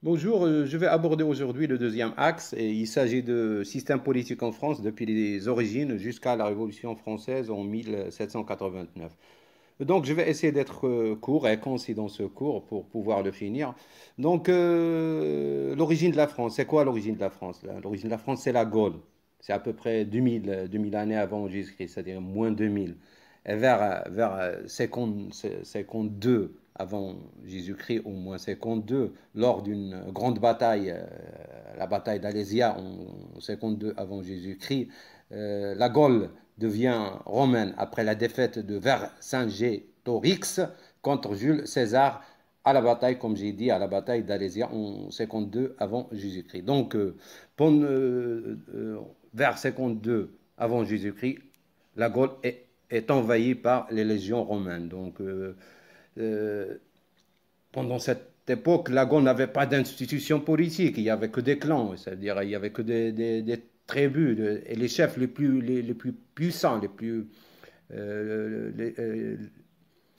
Bonjour, je vais aborder aujourd'hui le deuxième axe et il s'agit de système politique en France depuis les origines jusqu'à la Révolution française en 1789. Donc je vais essayer d'être court et concis dans ce cours pour pouvoir le finir. Donc l'origine de la France, c'est quoi l'origine de la France? L'origine de la France, c'est la Gaule. C'est à peu près 2000 années avant Jésus-Christ, c'est-à-dire moins 2000. Et vers 52 avant Jésus-Christ, au moins 52, lors d'une grande bataille, la bataille d'Alésia en 52 avant Jésus-Christ, la Gaule devient romaine après la défaite de Vercingétorix contre Jules César à la bataille, comme j'ai dit, à la bataille d'Alésia en 52 avant Jésus-Christ. Donc, vers 52 avant Jésus-Christ, la Gaule est envahie par les légions romaines. Donc, euh, pendant cette époque, la Gaule n'avait pas d'institution politique, il n'y avait que des clans, c'est-à-dire il n'y avait que des tribus, et les chefs les plus puissants, euh, les, euh,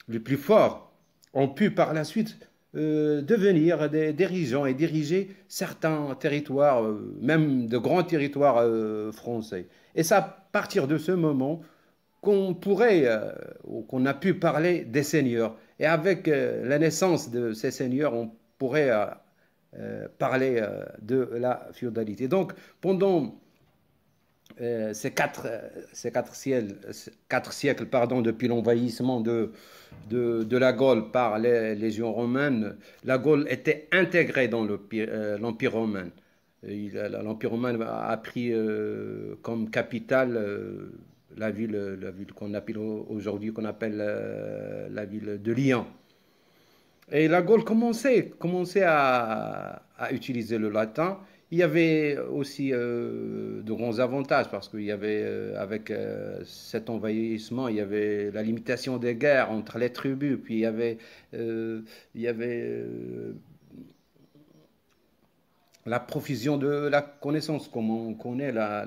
les plus forts ont pu par la suite devenir des dirigeants et diriger certains territoires, même de grands territoires français. Et c'est à partir de ce moment qu'on pourrait, ou qu'on a pu parler des seigneurs. Et avec la naissance de ces seigneurs, on pourrait parler de la féodalité. Donc, pendant quatre siècles pardon, depuis l'envahissement de la Gaule par les légions romaines, la Gaule était intégrée dans l'Empire romain. L'Empire romain a pris comme capitale la ville qu'on appelle aujourd'hui, qu'on appelle la ville de Lyon. Et la Gaule commençait à utiliser le latin. Il y avait aussi de grands avantages parce qu'il y avait, avec cet envahissement, il y avait la limitation des guerres entre les tribus, puis il y avait la profusion de la connaissance, comme on connaît la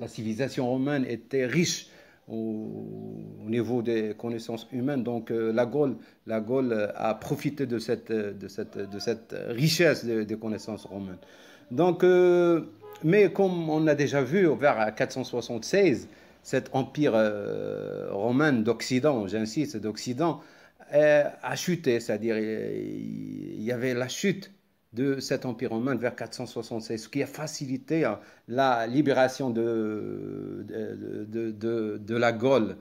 civilisation romaine était riche au niveau des connaissances humaines. Donc la Gaule a profité de cette richesse des connaissances romaines. Donc, mais comme on a déjà vu vers 476, cet empire romain d'Occident, j'insiste, d'Occident, a chuté, c'est-à-dire il y avait la chute de cet empire romain vers 476, ce qui a facilité la libération de la Gaule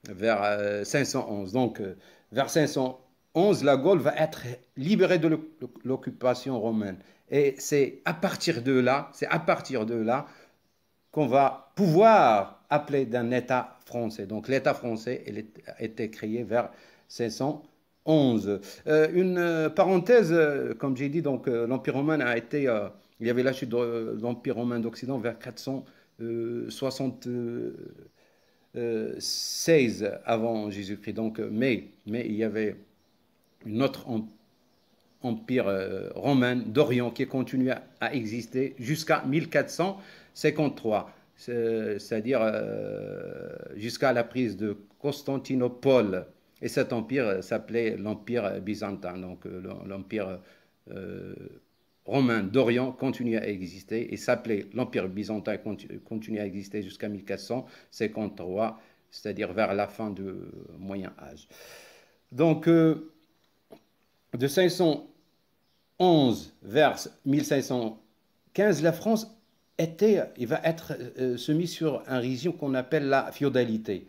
vers 511. Donc, vers 511, la Gaule va être libérée de l'occupation romaine. Et c'est à partir de là qu'on va pouvoir appeler d'un État français. Donc, l'État français a été créé vers 511. Une parenthèse, comme j'ai dit, donc l'Empire romain a été, il y avait la chute de l'Empire romain d'Occident vers 476 avant Jésus-Christ. Donc, mais il y avait une autre empire romain d'Orient qui continue à exister jusqu'à 1453, c'est-à-dire jusqu'à la prise de Constantinople. Et cet empire s'appelait l'Empire byzantin. Donc l'Empire euh, romain d'Orient continue à exister et s'appelait l'Empire byzantin, continue à exister jusqu'à 1453, c'est-à-dire vers la fin du Moyen Âge. Donc de 511 vers 1515, la France il va être mise sur un régime qu'on appelle la féodalité.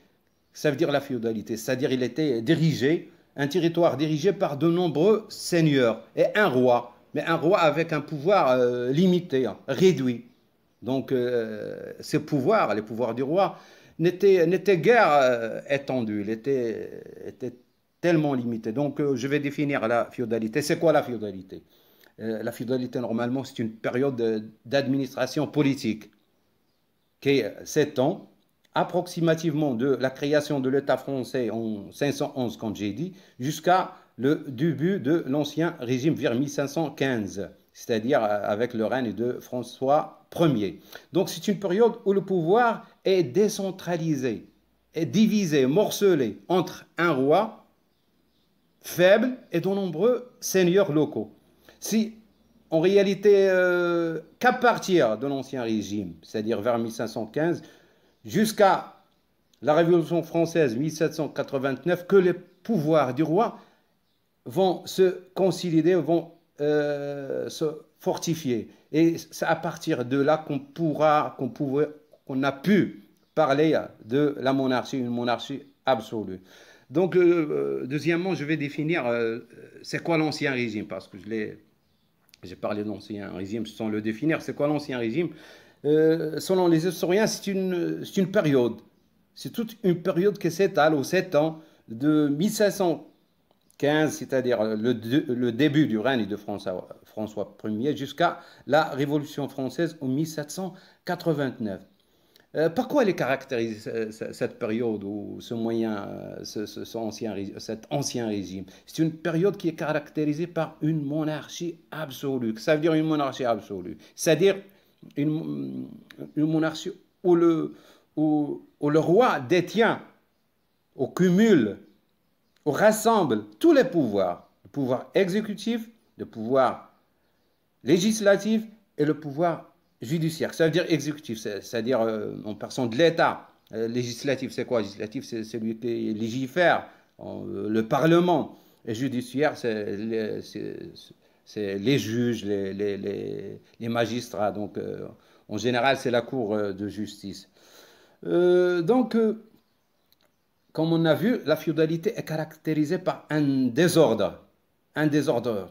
Ça veut dire la féodalité, c'est-à-dire il était dirigé, un territoire dirigé par de nombreux seigneurs et un roi, mais un roi avec un pouvoir limité, hein, réduit. Donc ces pouvoirs, les pouvoirs du roi, n'étaient guère étendus, étaient tellement limités. Donc je vais définir la féodalité. C'est quoi la féodalité? La féodalité, normalement, c'est une période d'administration politique qui s'étend approximativement de la création de l'État français en 511, comme j'ai dit, jusqu'à le début de l'ancien régime vers 1515, c'est-à-dire avec le règne de François Ier. Donc c'est une période où le pouvoir est décentralisé, est divisé, morcelé entre un roi faible et de nombreux seigneurs locaux. Si, en réalité, qu'à partir de l'Ancien Régime, c'est-à-dire vers 1515, jusqu'à la Révolution française 1789, que les pouvoirs du roi vont se consolider, vont se fortifier. Et c'est à partir de là qu'on a pu parler de la monarchie, une monarchie absolue. Donc, deuxièmement, je vais définir c'est quoi l'Ancien Régime, parce que j'ai parlé de l'Ancien Régime sans le définir. C'est quoi l'Ancien Régime? Selon les historiens, c'est une période. C'est toute une période qui s'étale aux 7 ans de 1515, c'est-à-dire le début du règne de François Ier, jusqu'à la Révolution française en 1789. Par quoi elle est caractérisée, cette période ou ce moyen, cet ancien régime? C'est une période qui est caractérisée par une monarchie absolue. Ça veut dire une monarchie absolue. C'est-à-dire une monarchie où le roi détient, au cumul, au rassemble tous les pouvoirs. Le pouvoir exécutif, le pouvoir législatif et le pouvoir judiciaire. Ça veut dire exécutif, c'est-à-dire en personne de l'État. Législatif, c'est quoi? Législatif, c'est celui qui légifère, le Parlement. Et judiciaire, c'est les juges, les magistrats. Donc, en général, c'est la Cour de justice. Donc, comme on a vu, la féodalité est caractérisée par un désordre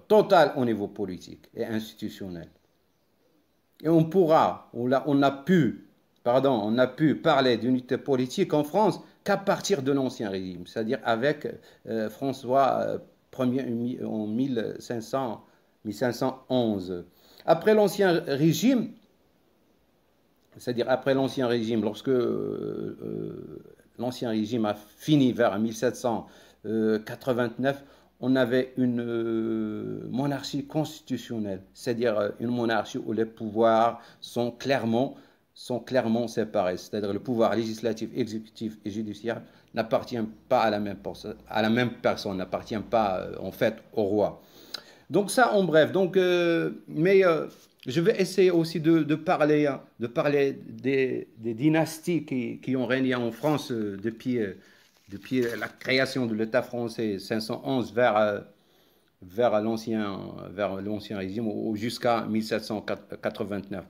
total au niveau politique et institutionnel. Et on a pu parler d'unité politique en France qu'à partir de l'Ancien Régime, c'est-à-dire avec François Ier en 1511. Après l'Ancien Régime, c'est-à-dire après l'Ancien Régime, lorsque l'Ancien Régime a fini vers 1789, on avait une monarchie constitutionnelle, c'est-à-dire une monarchie où les pouvoirs sont clairement séparés, c'est-à-dire le pouvoir législatif, exécutif et judiciaire n'appartient pas à la même personne, n'appartient pas en fait au roi. Donc ça en bref. Donc, je vais essayer aussi de parler des dynasties qui ont régné en France depuis la création de l'État français 511 vers l'Ancien Régime jusqu'à 1789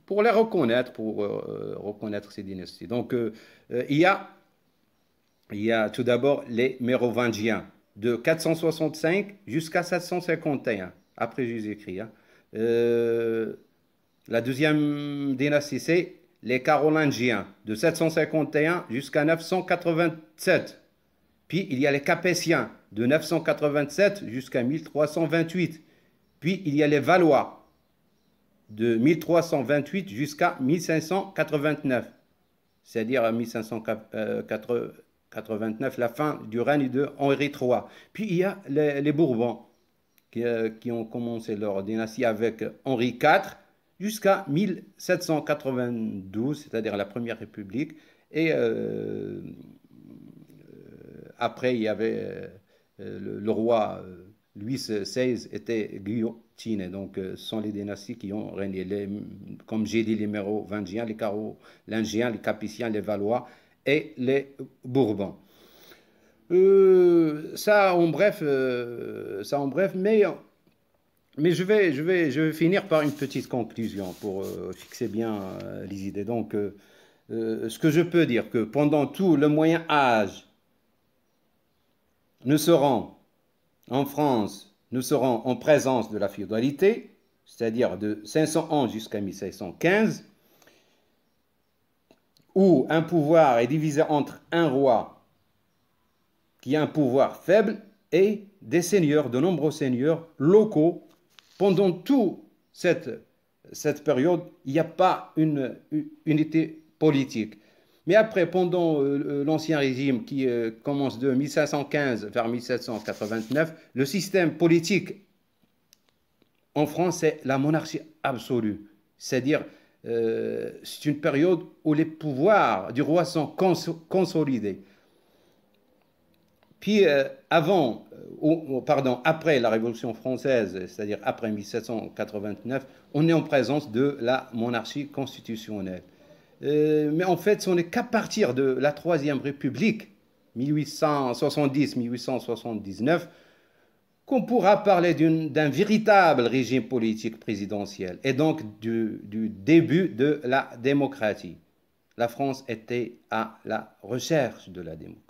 pour les reconnaître, pour reconnaître ces dynasties. Donc, il y a tout d'abord les Mérovingiens de 465 jusqu'à 751 après Jésus-Christ. La deuxième dynastie, c'est les Carolingiens de 751 jusqu'à 987. Puis il y a les Capétiens de 987 jusqu'à 1328. Puis il y a les Valois de 1328 jusqu'à 1589. C'est-à-dire 1589, la fin du règne de Henri III. Puis il y a les Bourbons qui ont commencé leur dynastie avec Henri IV jusqu'à 1792, c'est-à-dire la Première République. Et après, il y avait le roi Louis XVI était guillotiné. Donc, ce sont les dynasties qui ont régné. Comme j'ai dit, les Mérovingiens, les Carolingiens, les Capétiens, les Valois et les Bourbons. Ça en bref, mais je vais finir par une petite conclusion pour fixer bien les idées. Donc, ce que je peux dire, que pendant tout le Moyen Âge, nous serons en France, nous serons en présence de la féodalité, c'est-à-dire de 511 jusqu'à 1615, où un pouvoir est divisé entre un roi qui a un pouvoir faible et des seigneurs, de nombreux seigneurs locaux. Pendant toute cette période, il n'y a pas une unité politique. Mais après, pendant l'Ancien Régime qui commence de 1515 vers 1789, le système politique en France, c'est la monarchie absolue. C'est-à-dire, c'est une période où les pouvoirs du roi sont consolidés. Puis après la Révolution française, c'est-à-dire après 1789, on est en présence de la monarchie constitutionnelle. Mais en fait, ce n'est qu'à partir de la Troisième République, 1870-1879, qu'on pourra parler d'un véritable régime politique présidentiel et donc du début de la démocratie. La France était à la recherche de la démocratie.